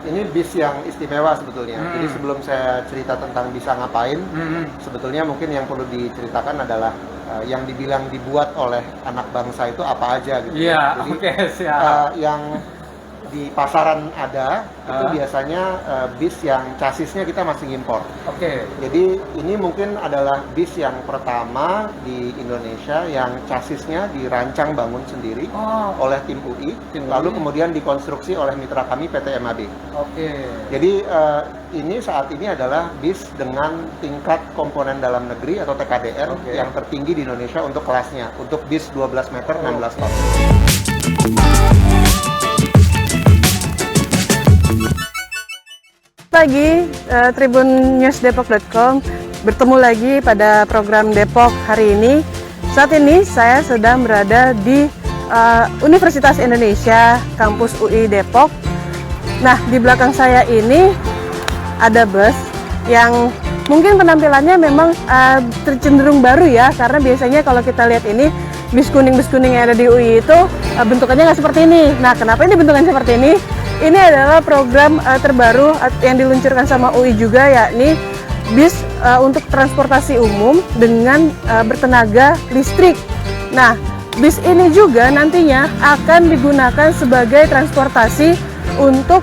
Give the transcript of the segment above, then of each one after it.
ini bis yang istimewa sebetulnya. Jadi sebelum saya cerita tentang bisa ngapain, sebetulnya mungkin yang perlu diceritakan adalah yang dibilang dibuat oleh anak bangsa itu apa aja gitu. Iya, Jadi oke, siap. yang di pasaran ada itu biasanya bis yang chasisnya kita masih impor. Oke. Jadi ini mungkin adalah bis yang pertama di Indonesia yang chasisnya dirancang bangun sendiri oleh tim UI, lalu kemudian dikonstruksi oleh mitra kami PT MAB. Oke. Jadi ini saat ini adalah bis dengan tingkat komponen dalam negeri atau TKDR yang tertinggi di Indonesia untuk kelasnya, untuk bis 12 meter 16 ton. Pagi, tribunnews.depok.com bertemu lagi pada program Depok hari ini. Saat ini saya sedang berada di Universitas Indonesia, kampus UI Depok. Nah, di belakang saya ini ada bus yang mungkin penampilannya memang cenderung baru ya, karena biasanya kalau kita lihat ini bis kuning yang ada di UI itu bentukannya nggak seperti ini. Nah, kenapa ini bentukannya seperti ini? Ini adalah program terbaru yang diluncurkan sama UI juga, yakni bis untuk transportasi umum dengan bertenaga listrik. Nah, bis ini juga nantinya akan digunakan sebagai transportasi untuk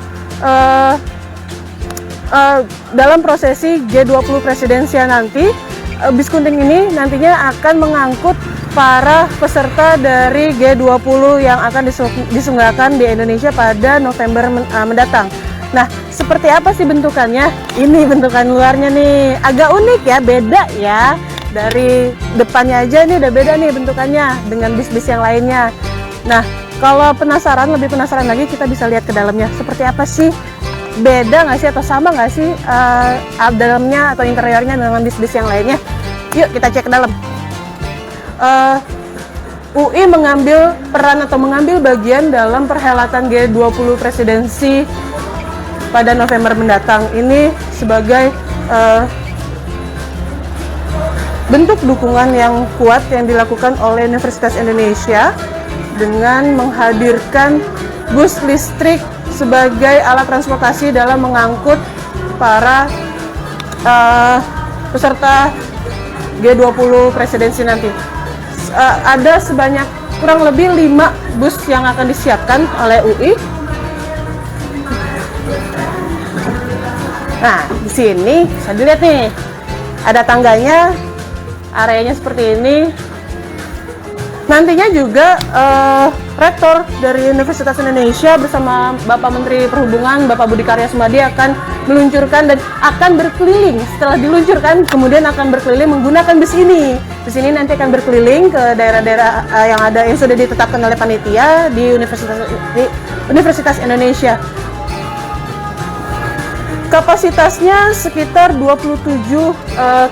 dalam prosesi G20 presidensial nanti. Bis kuning ini nantinya akan mengangkut para peserta dari G20 yang akan diselenggarakan di Indonesia pada November mendatang. Nah, seperti apa sih bentukannya? Ini bentukan luarnya nih, agak unik ya, beda ya. Dari depannya aja nih udah beda nih bentukannya dengan bis-bis yang lainnya. Nah, kalau lebih penasaran lagi, kita bisa lihat ke dalamnya. Seperti apa sih? Beda nggak sih atau sama nggak sih dalamnya atau interiornya dengan bis-bis yang lainnya? Yuk kita cek ke dalam. UI mengambil peran atau mengambil bagian dalam perhelatan G20 presidensi pada November mendatang. Ini sebagai bentuk dukungan yang kuat yang dilakukan oleh Universitas Indonesia dengan menghadirkan bus listrik sebagai alat transportasi dalam mengangkut para peserta G20 presidensi nanti. Ada sebanyak kurang lebih 5 bus yang akan disiapkan oleh UI. Nah, di sini bisa dilihat nih, ada tangganya, areanya seperti ini. Nantinya juga Rektor dari Universitas Indonesia bersama Bapak Menteri Perhubungan, Bapak Budi Karya Sumadi akan meluncurkan dan akan berkeliling. Setelah diluncurkan, kemudian akan berkeliling menggunakan bus ini. Bus ini nanti akan berkeliling ke daerah-daerah yang sudah ditetapkan oleh panitia di Universitas Indonesia. Kapasitasnya sekitar 27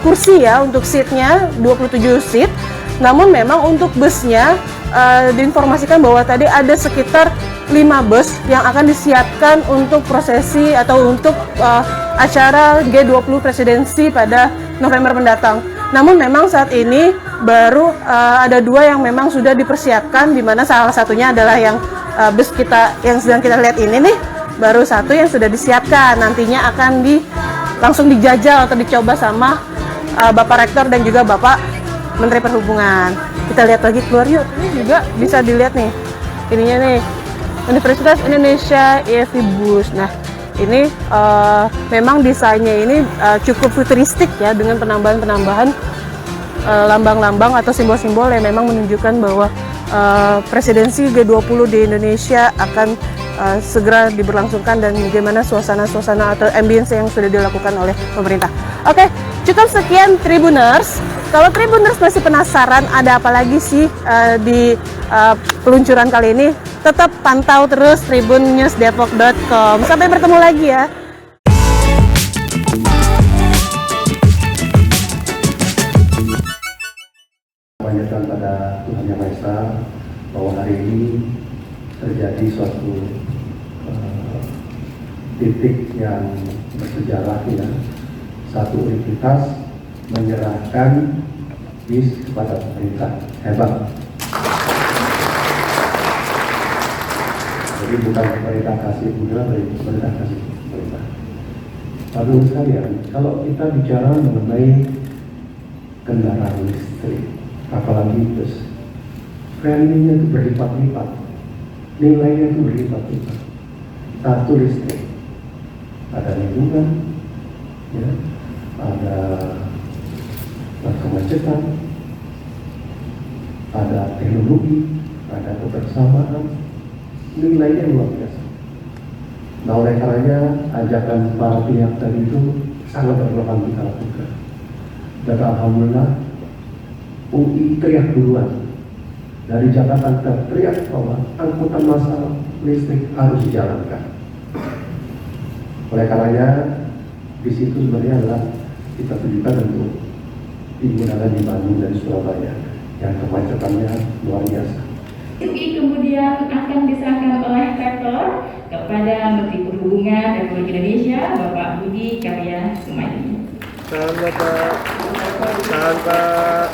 kursi ya untuk seatnya, 27 seat. Namun memang untuk busnya diinformasikan bahwa tadi ada sekitar 5 bus yang akan disiapkan untuk prosesi atau untuk acara G20 presidensi pada November mendatang. Namun memang saat ini baru ada 2 yang memang sudah dipersiapkan, di mana salah satunya adalah yang bus kita yang sedang kita lihat ini nih, baru 1 yang sudah disiapkan. Nantinya akan langsung dijajal atau dicoba sama Bapak Rektor dan juga Bapak Menteri Perhubungan. Kita lihat lagi keluar yuk. Ini juga bisa dilihat nih, ininya nih, Universitas Indonesia EFI Bus. Nah, ini memang desainnya ini cukup futuristik ya, dengan penambahan-penambahan lambang-lambang atau simbol-simbol yang memang menunjukkan bahwa presidensi G20 di Indonesia akan segera diberlangsungkan dan bagaimana suasana-suasana atau ambience yang sudah dilakukan oleh pemerintah. Oke, cukup sekian Tribuners. Kalau Tribuners masih penasaran ada apa lagi sih di peluncuran kali ini, tetap pantau terus tribunnews.depok.com. Sampai bertemu lagi ya. Panjatkan pada Tuhan Yang Maha Esa bahwa hari ini terjadi suatu titik yang bersejarah ya. Satu universitas menyerahkan bis kepada pemerintah. Hebat. Jadi bukan pemerintah kasih bunga, pemerintah kasih Bapak sekalian, kalau kita bicara mengenai kendaraan listrik, apalagi bus, value-nya itu berlipat-lipat, nilainya itu berlipat-lipat. Satu listrik, ada lingkungan, ya, ada kemacetan, ada teknologi, ada kebersamaan, nilainya luar biasa. Nah, oleh karenanya ajakan para pihak tadi itu sangat relevan kita lakukan. Dan alhamdulillah UI teriak duluan dari Jakarta teriak bahwa angkutan massal listrik harus dijalankan. Oleh karenanya di situ sebenarnya adalah kita tujukan untuk digunakan di Bandung dan Surabaya yang kemacetannya luar biasa. UI kemudian akan diserahkan oleh Rektor kepada Menteri Perhubungan Republik Indonesia Bapak Budi Karya Sumadi. Selamat Pak. Selamat Pak.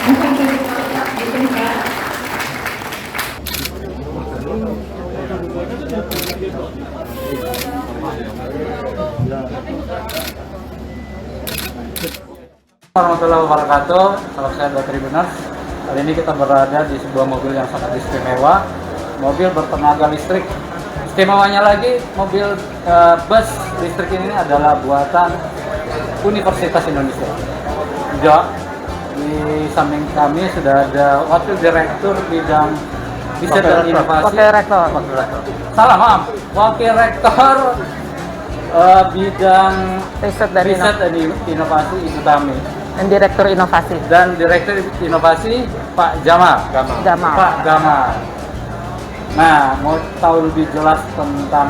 Mohon dipersilakan. Warahmatullahi wabarakatuh. Salam sehat buat Tribuners. Kali ini kita berada di sebuah mobil yang sangat istimewa, mobil bertenaga listrik. Istimewanya lagi, mobil bus listrik ini adalah buatan Universitas Indonesia. Ya, di samping kami sudah ada Wakil Direktur Bidang Riset dan Inovasi. Wakil Rektor. Salah, maaf. Wakil Rektor Bidang Riset dan Inovasi Ibu Tami. dan Direktur Inovasi. Dan Direktur Inovasi Pak Jamal. Gamal. Pak Gamal. Nah, mau tahu lebih jelas tentang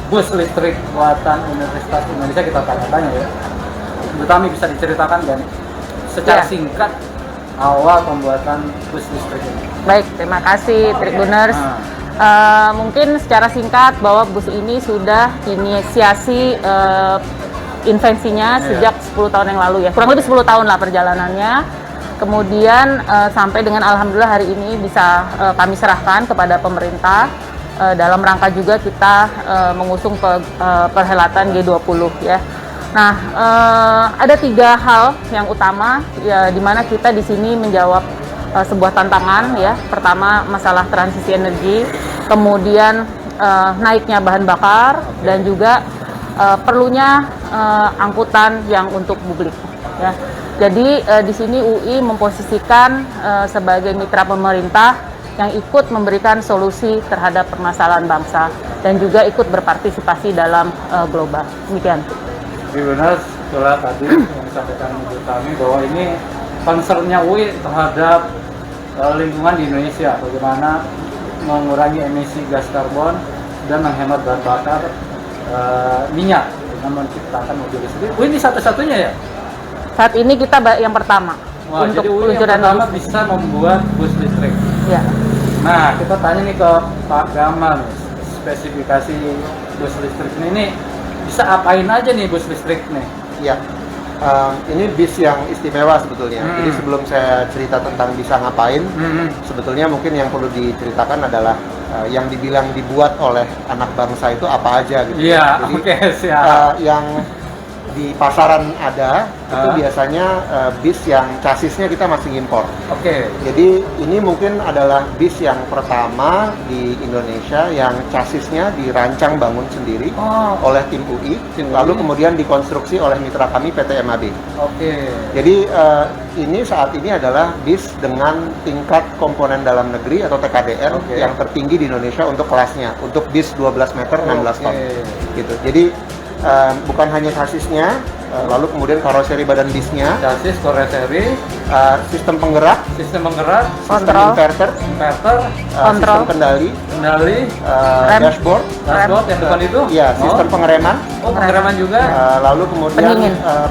bus listrik buatan Universitas Indonesia, kita tanya-tanya ya. Ibu Tami bisa diceritakan kan secara Ya. singkat awal pembuatan bus listrik ini? Baik, terima kasih Tribuners. Mungkin secara singkat bahwa bus ini sudah inisiasi invensinya sejak 10 tahun yang lalu ya, kurang lebih 10 tahun lah perjalanannya. Kemudian sampai dengan alhamdulillah hari ini bisa kami serahkan kepada pemerintah dalam rangka juga kita mengusung perhelatan G20 ya. Nah, ada 3 hal yang utama ya, di mana kita di sini menjawab sebuah tantangan ya. Pertama masalah transisi energi, kemudian naiknya bahan bakar, dan juga perlunya angkutan yang untuk publik ya. Jadi di sini UI memposisikan sebagai mitra pemerintah yang ikut memberikan solusi terhadap permasalahan bangsa dan juga ikut berpartisipasi dalam global. Demikian. Benar, setelah tadi yang disampaikan Ibu Tami bahwa ini concernnya UI terhadap lingkungan di Indonesia, bagaimana mengurangi emisi gas karbon dan menghemat bahan bakar minyak dengan menciptakan mobil listrik. UI ini satu-satunya ya? Saat ini kita yang pertama. Wah, untuk jadi UI yang pertama bisa membuat bus listrik. Ya. Nah, kita tanya nih ke Pak Gamal, spesifikasi bus listrik ini bisa apain aja nih bus listrik nih? Iya. Ini bis yang istimewa sebetulnya. Jadi sebelum saya cerita tentang bisa ngapain, sebetulnya mungkin yang perlu diceritakan adalah yang dibilang dibuat oleh anak bangsa itu apa aja gitu. Iya, Jadi oke, siap. yang di pasaran ada itu biasanya bis yang chasisnya kita masih impor. Oke. Jadi ini mungkin adalah bis yang pertama di Indonesia yang chasisnya dirancang bangun sendiri oleh tim UI, lalu kemudian dikonstruksi oleh mitra kami PT MAB. Oke. Jadi ini saat ini adalah bis dengan tingkat komponen dalam negeri atau TKDR yang tertinggi di Indonesia untuk kelasnya, untuk bis 12 meter 16 ton. Gitu. Jadi bukan hanya chasisnya, lalu kemudian karoseri badan bisnya, Chassis, karoseri, sistem penggerak, sistem sistem inverter, sistem kendali, dashboard, yang depan itu? ya sistem pengereman, pengereman juga. lalu kemudian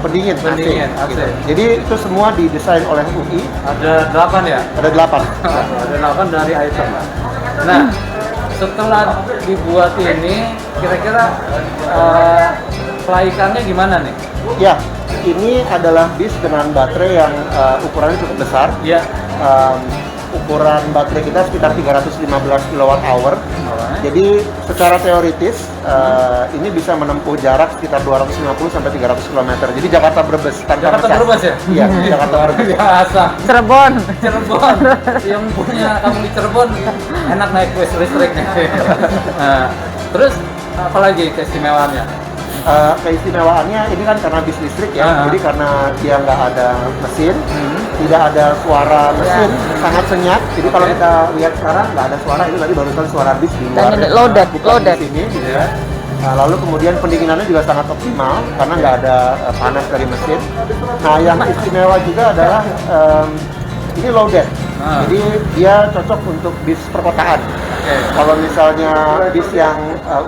Pendingin. pendingin, AC. AC. Jadi itu semua didesain oleh UI. Ada 8 ya? Ada 8. Ada 8 dari item. Nah, setelah dibuat ini, kira-kira kelaikannya gimana nih? Ya, ini adalah bis dengan baterai yang ukurannya cukup besar. Ya. ukuran baterai kita sekitar 315 kWh. Jadi secara teoritis ini bisa menempuh jarak sekitar 250 sampai 300 km. Jadi Jakarta Brebes tanpa Jakarta ngecas. Brebes ya? Iya, Jakarta Brebes. Biasa. Cirebon. Cirebon, yang punya kamu di Cirebon enak naik bus listrik nih. Nah, terus apalagi keistimewaannya? Keistimewaannya ini kan karena bis listrik ya, jadi karena dia nggak ada mesin, tidak ada suara mesin, sangat senyap. Jadi kalau kita lihat sekarang nggak ada suara, itu tadi barusan suara bis di luar. Dan ini loaded, bukan loaded. di sini, gitu ya. Nah, lalu kemudian pendinginannya juga sangat optimal karena nggak ada panas dari mesin. Nah, yang istimewa juga adalah ini loaded, jadi dia cocok untuk bis perkotaan. Kalau misalnya bis yang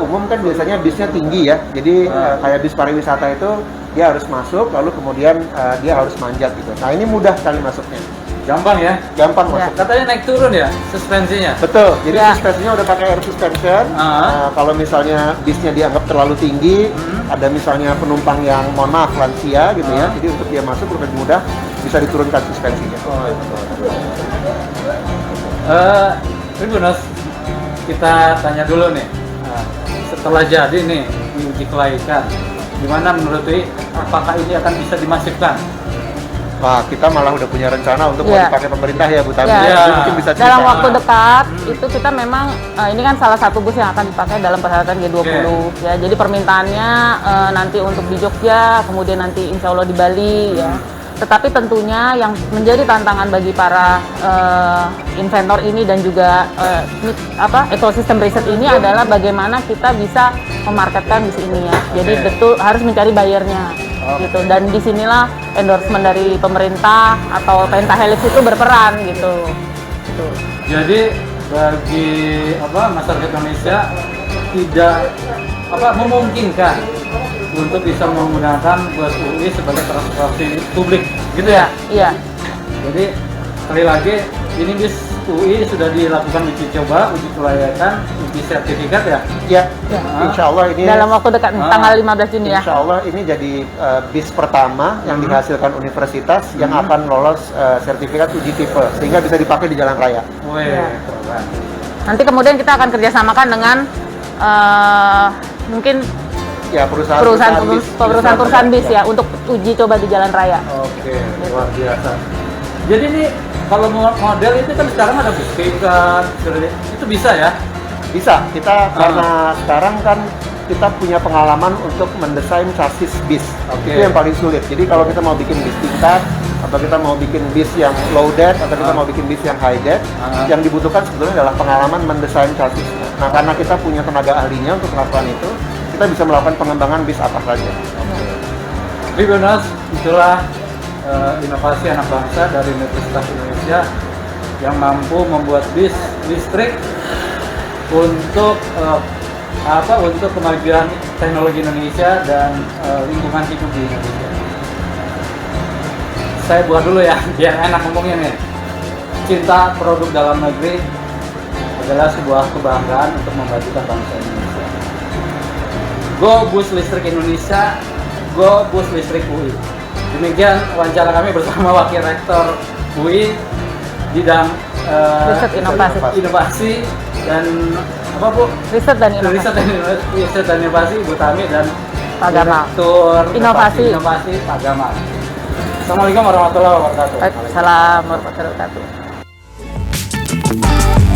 umum kan biasanya bisnya tinggi ya, jadi kayak bis pariwisata itu dia harus masuk, lalu kemudian dia harus manjat gitu. Nah ini mudah sekali masuknya, Gampang ya? gampang masuk. Katanya naik turun ya suspensinya? Betul, jadi Ya. suspensinya udah pakai air suspension. Kalau misalnya bisnya dianggap terlalu tinggi, ada misalnya penumpang yang mohon maaf lansia gitu ya, jadi untuk dia masuk lebih mudah bisa diturunkan suspensinya. Tribuners, kita tanya dulu nih, setelah jadi nih diuji kelaikan, gimana menurut Wi, apakah ini akan bisa dimasifkan? Wah, kita malah udah punya rencana untuk mau Ya. dipakai pemerintah ya Bu Tami. Ya. Jadi mungkin bisa cerita. Dalam waktu dekat itu kita memang ini kan salah satu bus yang akan dipakai dalam perhelatan G20 ya. Jadi permintaannya nanti untuk di Jogja, kemudian nanti insya Allah di Bali ya. Tetapi tentunya yang menjadi tantangan bagi para inventor ini dan juga ekosistem riset ini adalah bagaimana kita bisa memarketkan bis ini ya. Jadi betul harus mencari buyernya gitu. Dan disinilah endorsement dari pemerintah atau Pentahelix itu berperan gitu. Jadi bagi masyarakat Indonesia tidak memungkinkan untuk bisa menggunakan bus UI sebagai transportasi publik, gitu ya? Iya. Jadi sekali lagi ini bis UI sudah dilakukan uji coba, uji kelayakan, uji sertifikat ya? Ya, insya Allah ini Dalam waktu dekat tanggal 15 Juni ya. insya Allah ini jadi bis pertama yang dihasilkan universitas yang akan lolos sertifikat uji tipe sehingga bisa dipakai di jalan raya. Wih, Ya. keren. Nanti kemudian kita akan kerjasamakan dengan mungkin Ya, perusahaan bis ya untuk uji coba di jalan raya. Oke, luar biasa. Jadi ini kalau model itu kan sekarang ada bus pick-up, itu bisa ya? Bisa, kita karena sekarang kan kita punya pengalaman untuk mendesain chassis bis. Oke. Itu yang paling sulit. Jadi kalau kita mau bikin bis tingkat, atau kita mau bikin bis yang low deck, atau kita mau bikin bis yang high deck, yang dibutuhkan sebetulnya adalah pengalaman mendesain chassisnya. Nah, karena kita punya tenaga ahlinya untuk melakukan itu, kita bisa melakukan pengembangan bis apa saja. Tribuners, itulah inovasi anak bangsa dari Universitas Indonesia yang mampu membuat bis listrik untuk untuk kemajuan teknologi Indonesia dan lingkungan hidup di Indonesia. Saya buat dulu ya, biar enak ngomongnya nih. Cinta produk dalam negeri adalah sebuah kebanggaan untuk memajukan bangsa Indonesia. Go Bus Listrik Indonesia, Go Bus Listrik UI. Demikian wawancara kami bersama Wakil Rektor UI bidang inovasi dan apa Bu? Riset dan Inovasi Ibu Tami dan Pak Gamal. Direktur Inovasi Pak Gamal. Assalamualaikum warahmatullahi wabarakatuh. Waalaikumsalam warahmatullahi wabarakatuh.